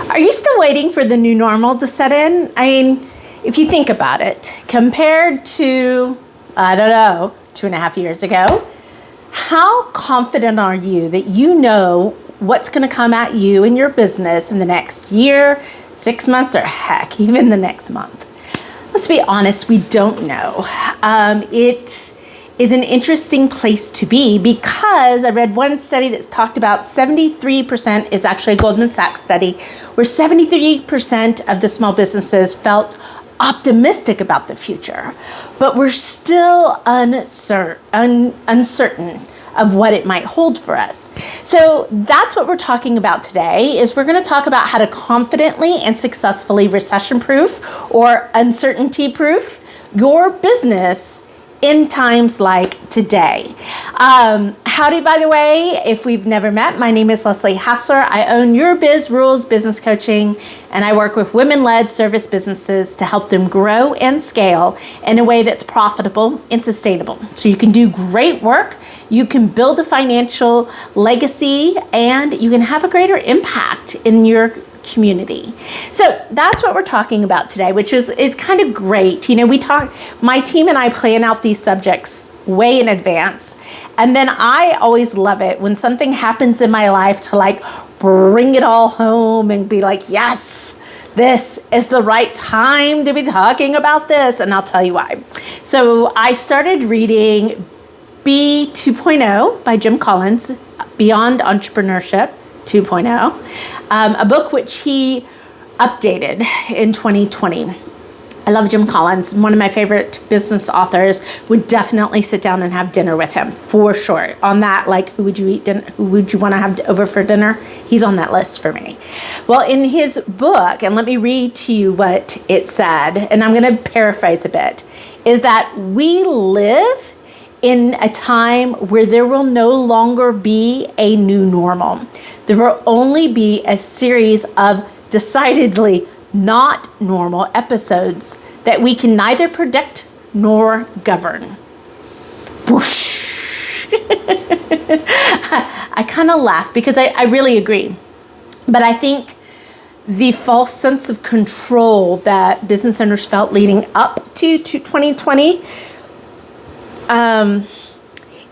Are you still waiting for the new normal to set in? I mean, if you think about it, compared to, 2.5 years ago, how confident are you that you know what's going to come at you in your business in the next year, 6 months, or heck, even the next month? Let's be honest, we don't know. It is an interesting place to be because I read one study that's talked about 73% is actually a Goldman Sachs study where 73% of the small businesses felt optimistic about the future, but we're still uncertain of what it might hold for us. So that's what we're talking about today, is we're going to talk about how to confidently and successfully recession-proof or uncertainty-proof your business in times like today. Howdy, by the way, if we've never met, my name is Leslie Hassler. I own Your Biz Rules Business Coaching, and I work with women-led service businesses to help them grow and scale in a way that's profitable and sustainable. So you can do great work, you can build a financial legacy, and you can have a greater impact in your community. So that's what we're talking about today, which is kind of great. You know, my team and I plan out these subjects way in advance. And then I always love it when something happens in my life to like bring it all home and be like, yes, this is the right time to be talking about this. And I'll tell you why. So I started reading B 2.0 by Jim Collins, Beyond Entrepreneurship 2.0, a book which he updated in 2020. I love Jim Collins, one of my favorite business authors. Would definitely sit down and have dinner with him for sure. On that, like, who would you eat dinner? Who would you want to have over for dinner? He's on that list for me. Well, in his book, and let me read to you what it said, and I'm going to paraphrase a bit, is that we live in a time where there will no longer be a new normal. There will only be a series of decidedly not normal episodes that we can neither predict nor govern. Whoosh. I kind of laugh because I really agree. But I think the false sense of control that business owners felt leading up to 2020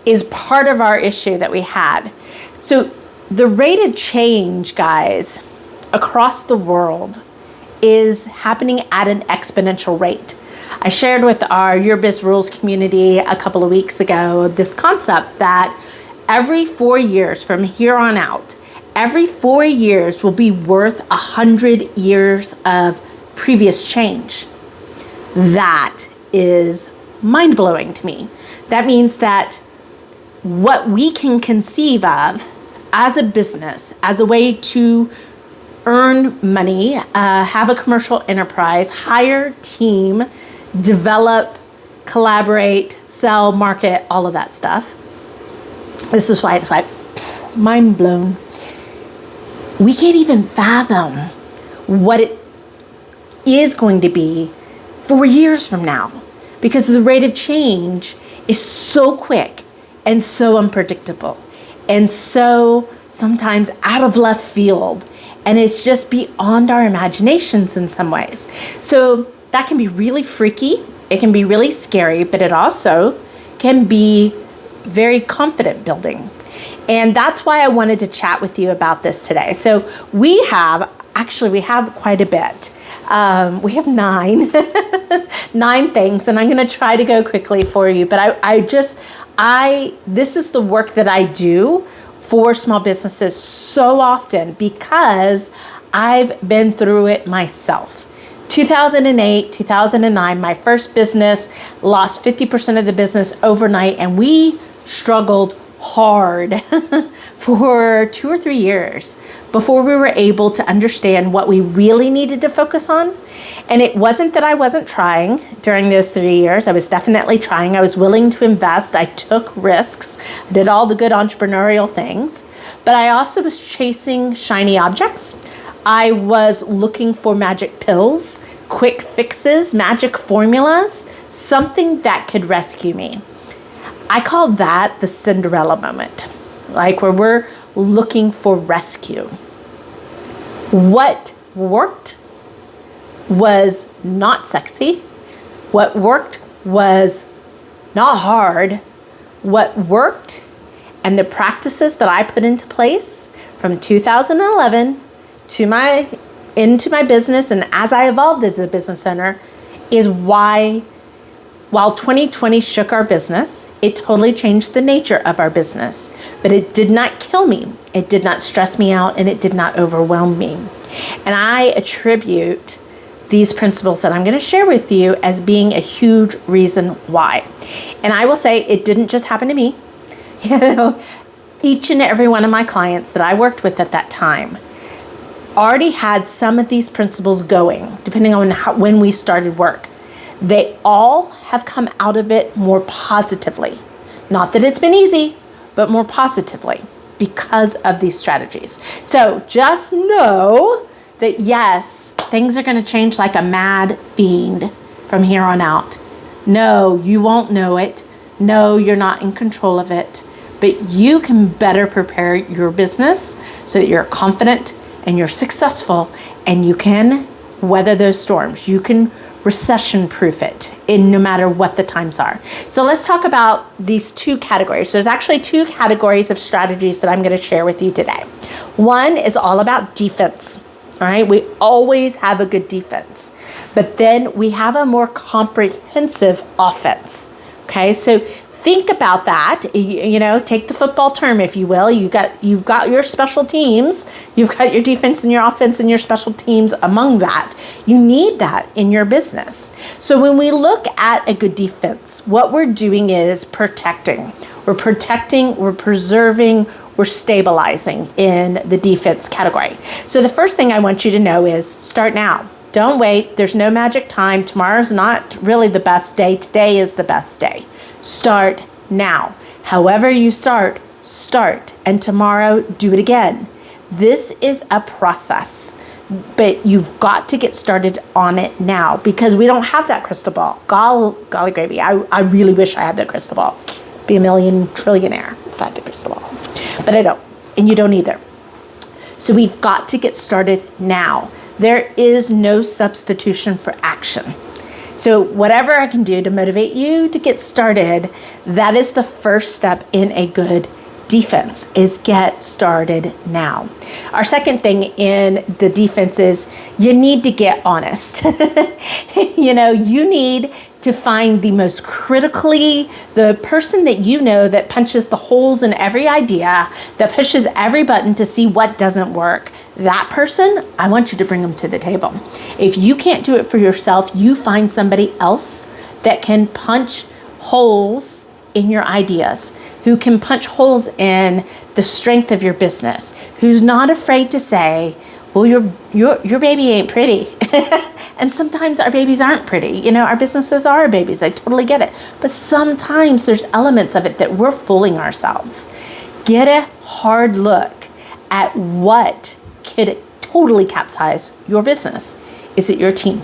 is part of our issue that we had. So the rate of change, guys, across the world is happening at an exponential rate. I shared with our Your Biz Rules community a couple of weeks ago this concept that every 4 years from here on out, every 4 years will be worth 100 years of previous change. That is mind-blowing to me. That means that what we can conceive of as a business, as a way to earn money, have a commercial enterprise, hire team, develop, collaborate, sell, market, all of that stuff. This is why it's like mind blown. We can't even fathom what it is going to be 4 years from now, because the rate of change is so quick and so unpredictable and so sometimes out of left field. And it's just beyond our imaginations in some ways. So that can be really freaky. It can be really scary, but it also can be very confident building. And that's why I wanted to chat with you about this today. So we have quite a bit. We have 9 things, and I'm going to try to go quickly for you. But this is the work that I do for small businesses so often because I've been through it myself. 2008, 2009, my first business, lost 50% of the business overnight, and we struggled hard for 2 or 3 years before we were able to understand what we really needed to focus on. And it wasn't that I wasn't trying during those 3 years. I was definitely trying. I was willing to invest. I took risks. I did all the good entrepreneurial things. But I also was chasing shiny objects. I was looking for magic pills, quick fixes, magic formulas, something that could rescue me. I call that the Cinderella moment, like where we're looking for rescue. What worked was not sexy. What worked was not hard. What worked and the practices that I put into place from 2011 into my business and as I evolved as a business owner is why, while 2020 shook our business, it totally changed the nature of our business, but it did not kill me. It did not stress me out, and it did not overwhelm me. And I attribute these principles that I'm going to share with you as being a huge reason why. And I will say it didn't just happen to me. Each and every one of my clients that I worked with at that time already had some of these principles going, depending on when we started work. They all have come out of it more positively. Not that it's been easy, but more positively because of these strategies. So just know that yes, things are going to change like a mad fiend from here on out. No, you won't know it. No, you're not in control of it. But you can better prepare your business so that you're confident and you're successful and you can weather those storms. You can recession-proof it in no matter what the times are. So let's talk about these two categories. There's actually two categories of strategies that I'm going to share with you today. One is all about defense. All right, we always have a good defense, but then we have a more comprehensive offense. Okay, so think about that. Take the football term, if you will. You've got your special teams. You've got your defense and your offense and your special teams among that. You need that in your business. So when we look at a good defense, what we're doing is protecting. We're protecting, we're preserving, we're stabilizing in the defense category. So the first thing I want you to know is start now. Don't wait. There's no magic time. Tomorrow's not really the best day. Today is the best day. Start now. However you start. And tomorrow, do it again. This is a process, but you've got to get started on it now because we don't have that crystal ball. Golly gravy. I really wish I had that crystal ball. Be a million trillionaire if I had the crystal ball. But I don't, and you don't either. So we've got to get started now. There is no substitution for action. So whatever I can do to motivate you to get started, that is the first step in a good defense, is get started now. Our second thing in the defense is you need to get honest. You need to find the most critically, the person that you know that punches the holes in every idea, that pushes every button to see what doesn't work. That person, I want you to bring them to the table. If you can't do it for yourself, you find somebody else that can punch holes in your ideas, who can punch holes in the strength of your business, who's not afraid to say, well, your baby ain't pretty. And sometimes our babies aren't pretty. Our businesses are our babies. I totally get it. But sometimes there's elements of it that we're fooling ourselves. Get a hard look at what could totally capsize your business. Is it your team?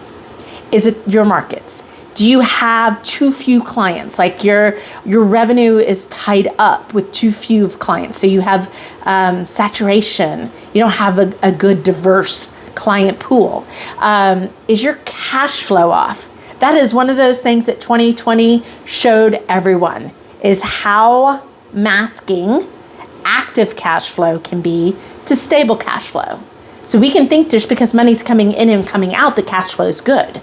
Is it your markets? Do you have too few clients? Like your revenue is tied up with too few clients. So you have saturation. You don't have a good diverse client pool. Is your cash flow off? That is one of those things that 2020 showed everyone, is how masking active cash flow can be to stable cash flow. So we can think just because money's coming in and coming out, the cash flow is good.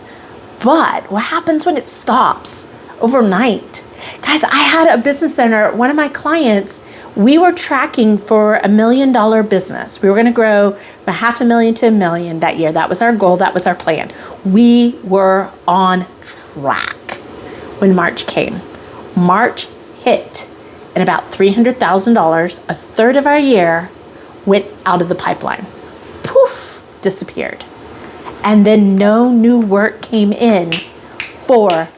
But what happens when it stops overnight? Guys, I had a business owner, one of my clients, we were tracking for $1 million business. We were going to grow from $500,000 to $1 million that year. That was our goal. That was our plan. We were on track when March came. March hit, and about $300,000, a third of our year, went out of the pipeline. Poof, disappeared. And then no new work came in for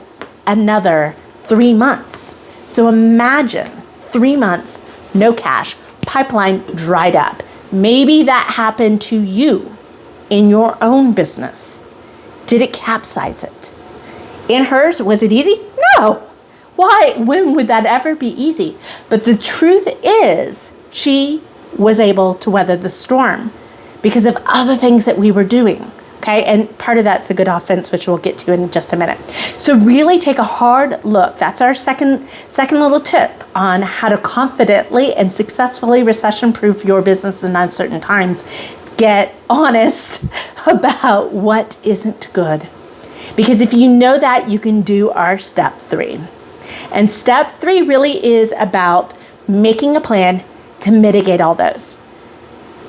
another 3 months. So imagine 3 months, no cash, pipeline dried up. Maybe that happened to you in your own business. Did it capsize it? In hers, was it easy? No. Why? When would that ever be easy? But the truth is, she was able to weather the storm because of other things that we were doing. Okay, and part of that's a good offense, which we'll get to in just a minute. So really take a hard look. That's our second little tip on how to confidently and successfully recession-proof your business in uncertain times. Get honest about what isn't good. Because if you know that, you can do our step 3. And step 3 really is about making a plan to mitigate all those.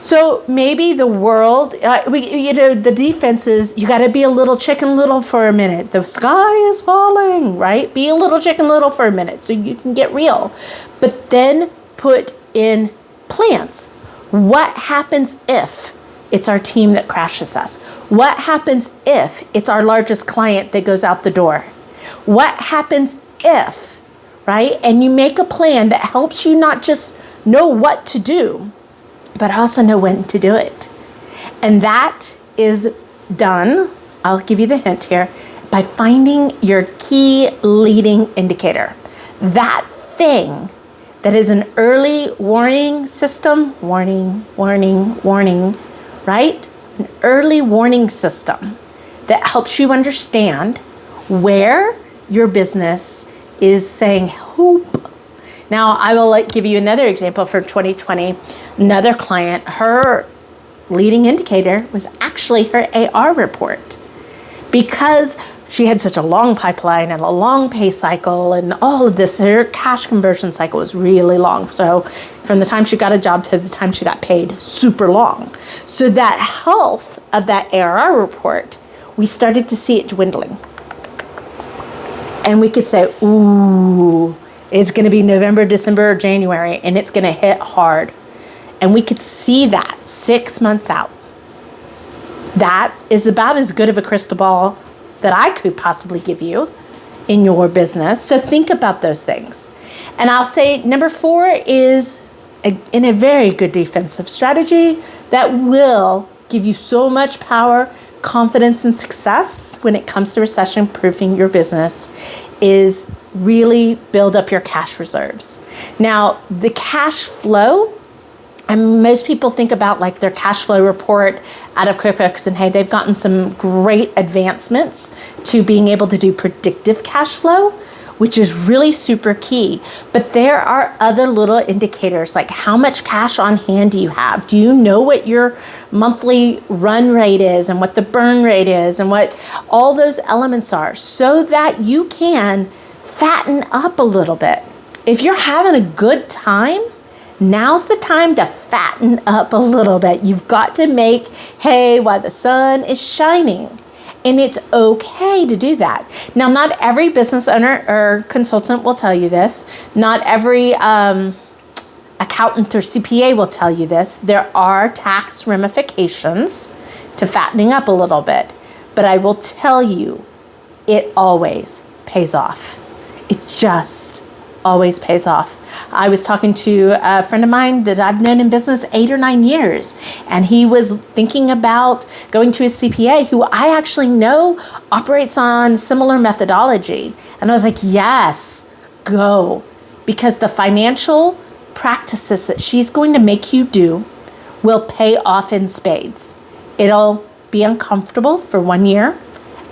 So maybe the world, the defense is you got to be a little chicken little for a minute. The sky is falling, right? Be a little chicken little for a minute so you can get real. But then put in plans. What happens if it's our team that crashes us? What happens if it's our largest client that goes out the door? What happens if, right? And you make a plan that helps you not just know what to do, but also know when to do it. And that is done, I'll give you the hint here, by finding your key leading indicator. That thing that is an early warning system, warning, right? An early warning system that helps you understand where your business is saying, help. Now, I will give you another example for 2020. Another client, her leading indicator was actually her AR report, because she had such a long pipeline and a long pay cycle and all of this. Her cash conversion cycle was really long. So from the time she got a job to the time she got paid, super long. So that health of that AR report, we started to see it dwindling. And we could say, ooh, it's going to be November, December, or January, and it's going to hit hard. And we could see that 6 months out. That is about as good of a crystal ball that I could possibly give you in your business. So think about those things. And I'll say number 4 is in a very good defensive strategy that will give you so much power, confidence, and success when it comes to recession-proofing your business is really build up your cash reserves. Now, the cash flow, and most people think about like their cash flow report out of QuickBooks, and hey, they've gotten some great advancements to being able to do predictive cash flow, which is really super key. But there are other little indicators, like how much cash on hand do you have? Do you know what your monthly run rate is and what the burn rate is and what all those elements are, so that you can fatten up a little bit. If you're having a good time, now's the time to fatten up a little bit. You've got to make hay while the sun is shining. And it's okay to do that. Now, not every business owner or consultant will tell you this. Not every accountant or CPA will tell you this. There are tax ramifications to fattening up a little bit. But I will tell you, it always pays off. It just always pays off. I was talking to a friend of mine that I've known in business 8 or 9 years, and he was thinking about going to a CPA who I actually know operates on similar methodology. And I was like, yes, go. Because the financial practices that she's going to make you do will pay off in spades. It'll be uncomfortable for 1 year,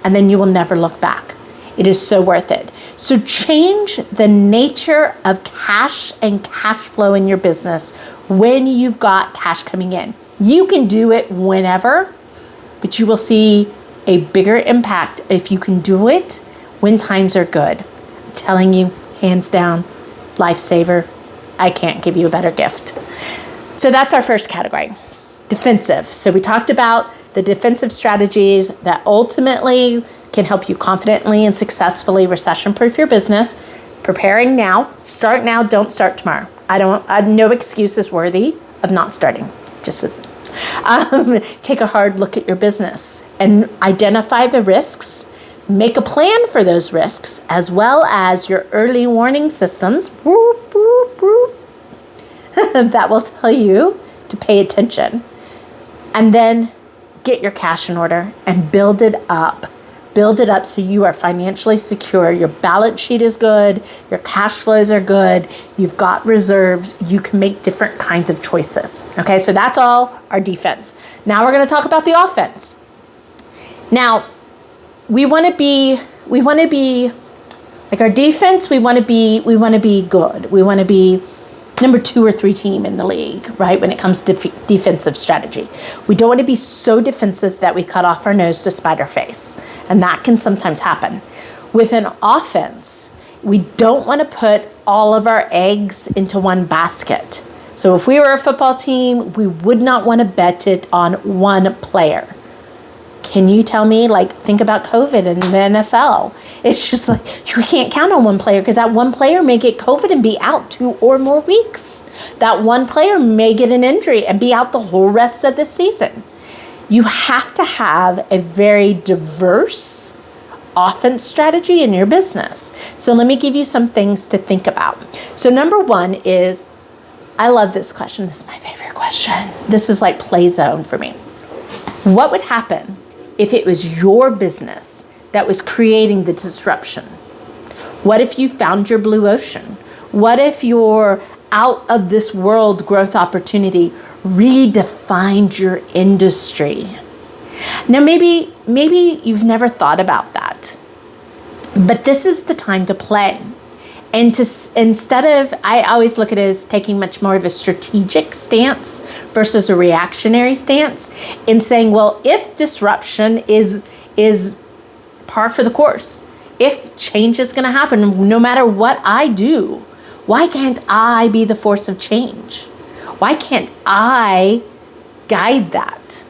and then you will never look back. It is so worth it. So change the nature of cash and cash flow in your business when you've got cash coming in. You can do it whenever, but you will see a bigger impact if you can do it when times are good. I'm telling you, hands down, lifesaver. I can't give you a better gift. So that's our first category, defensive. So we talked about the defensive strategies that ultimately can help you confidently and successfully recession-proof your business. Preparing now, start now, don't start tomorrow. No excuse is worthy of not starting. Just as, take a hard look at your business and identify the risks. Make a plan for those risks, as well as your early warning systems that will tell you to pay attention. And then get your cash in order and build it up build it up so you are financially secure. Your balance sheet is good. Your cash flows are good. You've got reserves. You can make different kinds of choices. Okay, so that's all our defense. Now we're going to talk about the offense. Now, we want to be like our defense. We want to be good. We want to be number 2 or 3 team in the league, right? When it comes to defensive strategy, we don't want to be so defensive that we cut off our nose to spite our face, and that can sometimes happen. With an offense, we don't want to put all of our eggs into one basket. So if we were a football team, we would not want to bet it on one player. Can you tell me, like, think about COVID and the NFL. It's just like, you can't count on one player because that one player may get COVID and be out 2 or more weeks. That one player may get an injury and be out the whole rest of the season. You have to have a very diverse offense strategy in your business. So let me give you some things to think about. So number 1 is, I love this question. This is my favorite question. This is like play zone for me. What would happen if it was your business that was creating the disruption? What if you found your blue ocean? What if your out of this world growth opportunity redefined your industry? Now, maybe you've never thought about that, but this is the time to play. And instead of, I always look at it as taking much more of a strategic stance versus a reactionary stance, in saying, well, if disruption is par for the course, if change is going to happen, no matter what I do, why can't I be the force of change? Why can't I guide that?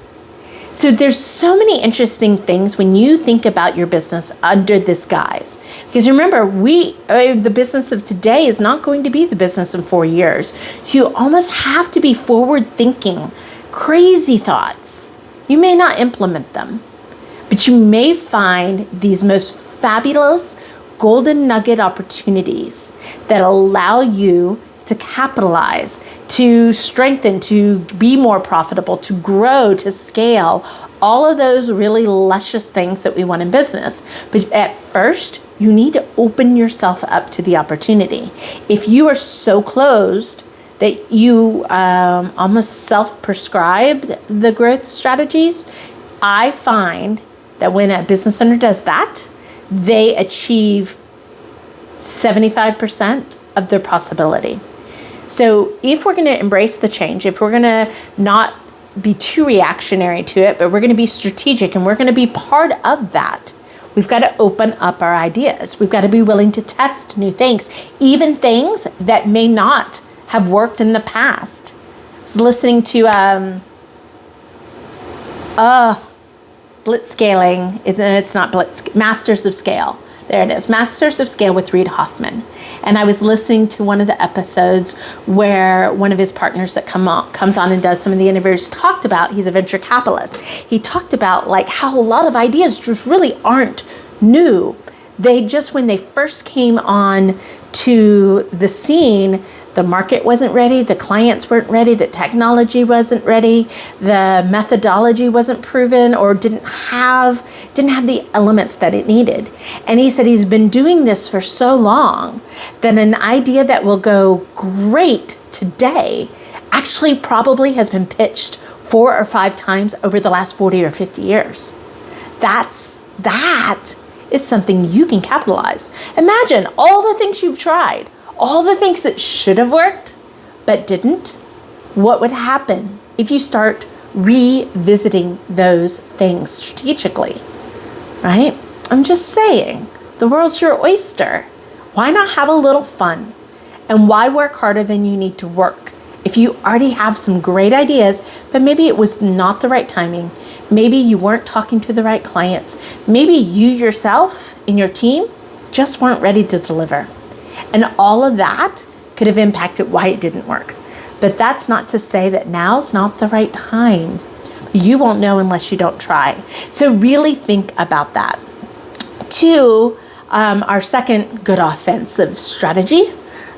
So there's so many interesting things when you think about your business under this guise. Because remember, the business of today is not going to be the business in 4 years. So you almost have to be forward thinking, crazy thoughts. You may not implement them, but you may find these most fabulous golden nugget opportunities that allow you to capitalize, to strengthen, to be more profitable, to grow, to scale, all of those really luscious things that we want in business. But at first, you need to open yourself up to the opportunity. If you are so closed that you almost self-prescribed the growth strategies, I find that when a business owner does that, they achieve 75% of their possibility. So if we're going to embrace the change, if we're going to not be too reactionary to it, but we're going to be strategic and we're going to be part of that, we've got to open up our ideas. We've got to be willing to test new things, even things that may not have worked in the past. I was listening to Blitzscaling. It's not Blitz, Masters of Scale. There it is, Masters of Scale with Reid Hoffman. And I was listening to one of the episodes where one of his partners that comes on and does some of the interviews talked about, he's a venture capitalist. He talked about like how a lot of ideas just really aren't new. They just, when they first came on to the scene, the market wasn't ready, the clients weren't ready, the technology wasn't ready, the methodology wasn't proven, or didn't have the elements that it needed. And he said he's been doing this for so long that an idea that will go great today actually probably has been pitched 4 or 5 times over the last 40 or 50 years. That is something you can capitalize. Imagine all the things you've tried, all the things that should have worked but didn't. What would happen if you start revisiting those things strategically, right? I'm just saying, the world's your oyster. Why not have a little fun? And why work harder than you need to work? If you already have some great ideas, but maybe it was not the right timing, maybe you weren't talking to the right clients, maybe you yourself and your team just weren't ready to deliver. And all of that could have impacted why it didn't work. But that's not to say that now's not the right time. You won't know unless you don't try. So really think about that. 2, our second good offensive strategy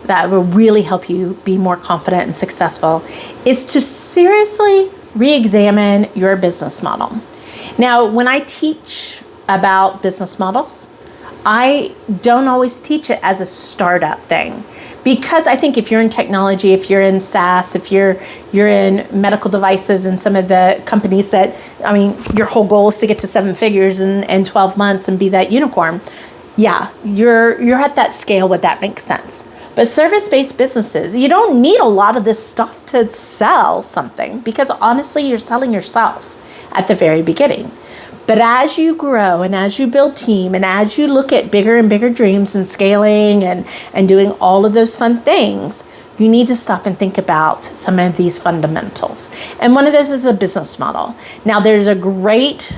that will really help you be more confident and successful is to seriously re-examine your business model. Now, when I teach about business models. I don't always teach it as a startup thing, because I think if you're in technology, if you're in SaaS, if you're in medical devices and some of the companies that, your whole goal is to get to 7 figures in 12 months and be that unicorn. Yeah, you're at that scale where that makes sense. But service-based businesses, you don't need a lot of this stuff to sell something, because honestly, you're selling yourself at the very beginning. But as you grow and as you build team and as you look at bigger and bigger dreams and scaling and doing all of those fun things, you need to stop and think about some of these fundamentals. And one of those is a business model. Now, there's a great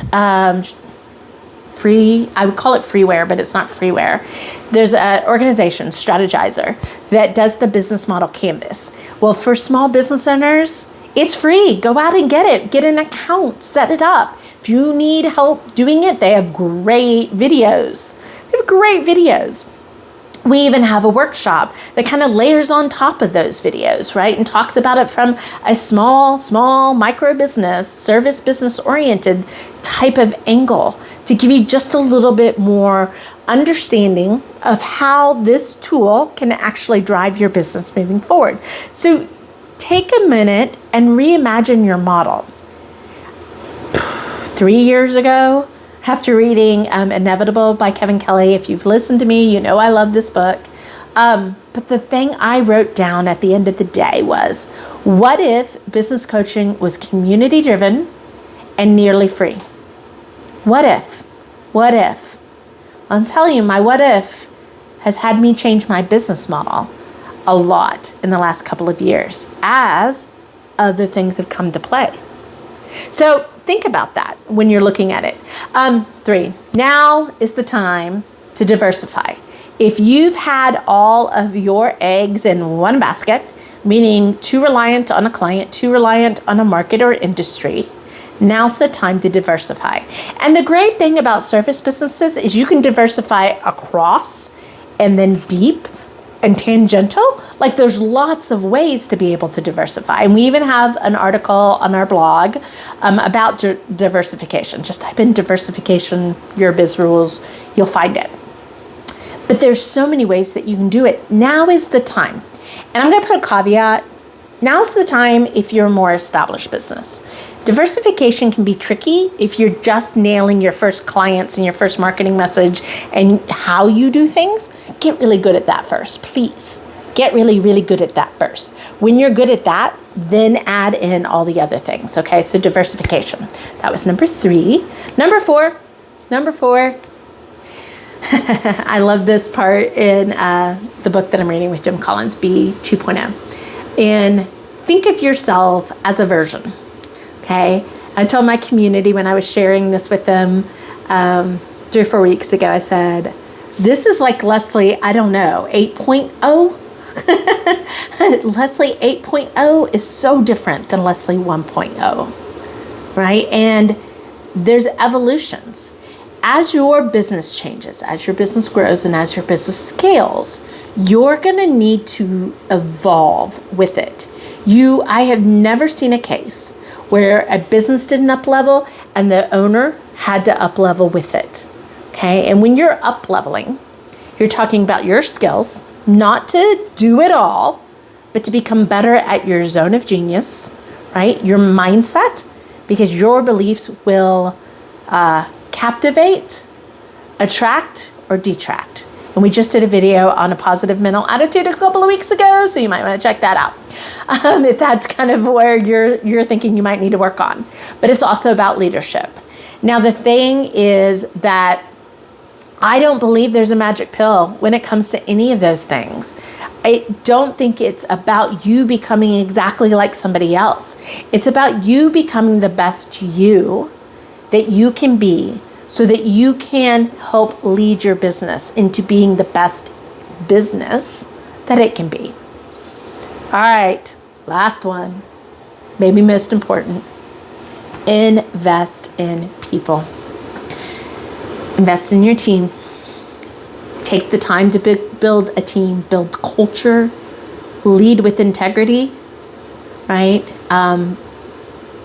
I would call it freeware, but it's not freeware. There's an organization, Strategizer, that does the business model canvas. Well, for small business owners, it's free. Go out and get it. Get an account, set it up. If you need help doing it, they have great videos. We even have a workshop that kind of layers on top of those videos, right? And talks about it from a small micro business, service business oriented type of angle to give you just a little bit more understanding of how this tool can actually drive your business moving forward. So take a minute and reimagine your model. 3 years ago, after reading Inevitable by Kevin Kelly, if you've listened to me, you know I love this book. But the thing I wrote down at the end of the day was, what if business coaching was community driven and nearly free? What if? I'll tell you, my what if has had me change my business model a lot in the last couple of years as other things have come to play. So think about that when you're looking at it. 3, now is the time to diversify. If you've had all of your eggs in one basket, meaning too reliant on a client, too reliant on a market or industry, now's the time to diversify. And the great thing about service businesses is you can diversify across and then deep and tangential. Like, there's lots of ways to be able to diversify. And we even have an article on our blog about diversification. Just type in diversification, your biz rules, you'll find it. But there's so many ways that you can do it. Now is the time. And I'm going to put a caveat. Now's the time if you're a more established business. Diversification can be tricky if you're just nailing your first clients and your first marketing message and how you do things. Get really good at that first, please. Get really, really good at that first. When you're good at that, then add in all the other things, okay? So diversification. That was number 3. Number four. I love this part in the book that I'm reading with Jim Collins, Be 2.0. And think of yourself as a version, okay? I told my community when I was sharing this with them 3 or 4 weeks ago, I said, this is like Leslie, 8.0. Leslie 8.0 is so different than Leslie 1.0, right? And there's evolutions. As your business changes, as your business grows, and as your business scales, you're going to need to evolve with it. I have never seen a case where a business didn't up level and the owner had to up level with it. Okay. And when you're up leveling, you're talking about your skills, not to do it all, but to become better at your zone of genius, right? Your mindset, because your beliefs will captivate, attract, or detract. And we just did a video on a positive mental attitude a couple of weeks ago, so you might want to check that out if that's kind of where you're thinking you might need to work on. But it's also about leadership. Now, the thing is that I don't believe there's a magic pill when it comes to any of those things. I don't think it's about you becoming exactly like somebody else. It's about you becoming the best you that you can be, so that you can help lead your business into being the best business that it can be. All right, last one, maybe most important. Invest in people. Invest in your team. Take the time to build a team, build culture, lead with integrity, right?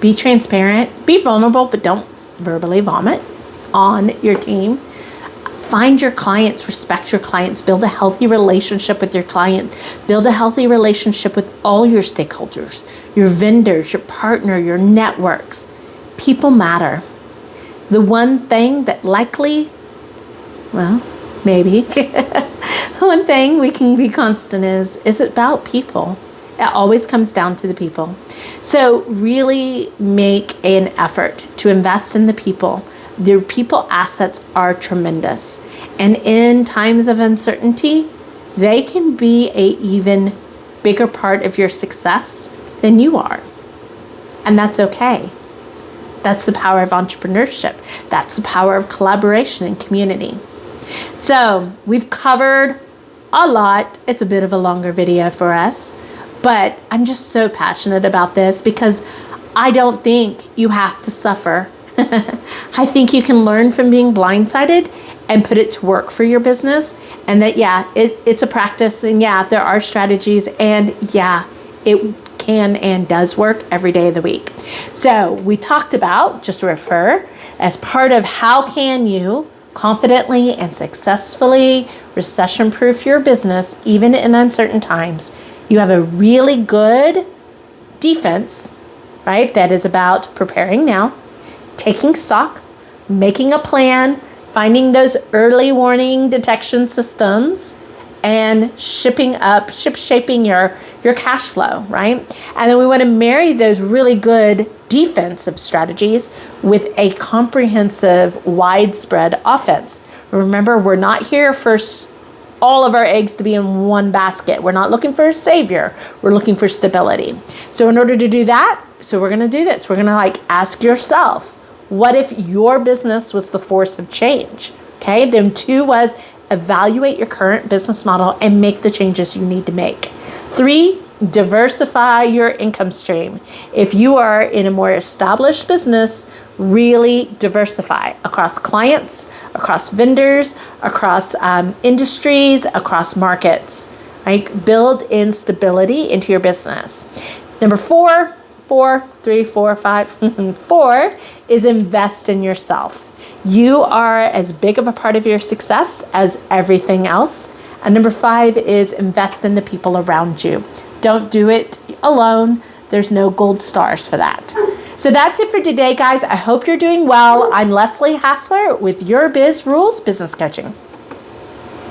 Be transparent, be vulnerable, but don't verbally vomit, on your team. Find your clients, respect your clients, build a healthy relationship with your client, build a healthy relationship with all your stakeholders, your vendors, your partner, your networks. People matter. The one thing that likely, well, maybe, one thing we can be constant is about people. It always comes down to the people. So really make an effort to invest in the people. Their people assets are tremendous. And in times of uncertainty, they can be an even bigger part of your success than you are. And that's okay. That's the power of entrepreneurship. That's the power of collaboration and community. So we've covered a lot. It's a bit of a longer video for us, but I'm just so passionate about this because I don't think you have to suffer. I think you can learn from being blindsided and put it to work for your business. And that, it's a practice. And there are strategies. And it can and does work every day of the week. So we talked about, just to refer, as part of how can you confidently and successfully recession-proof your business, even in uncertain times. You have a really good defense, right? That is about preparing now, taking stock, making a plan, finding those early warning detection systems, and shaping your cash flow, right? And then we want to marry those really good defensive strategies with a comprehensive, widespread offense. Remember, we're not here for all of our eggs to be in one basket. We're not looking for a savior. We're looking for stability. So in order to do that, we're going to do this. We're going to ask yourself, what if your business was the force of change? Okay. Then 2 was evaluate your current business model and make the changes you need to make. 3, diversify your income stream. If you are in a more established business, really diversify across clients, across vendors, across industries, across markets. Right? Build in stability into your business. Number 4 is invest in yourself. You are as big of a part of your success as everything else. And number 5 is invest in the people around you. Don't do it alone. There's no gold stars for that. So that's it for today, guys. I hope you're doing well. I'm Leslie Hassler with Your Biz Rules Business Coaching.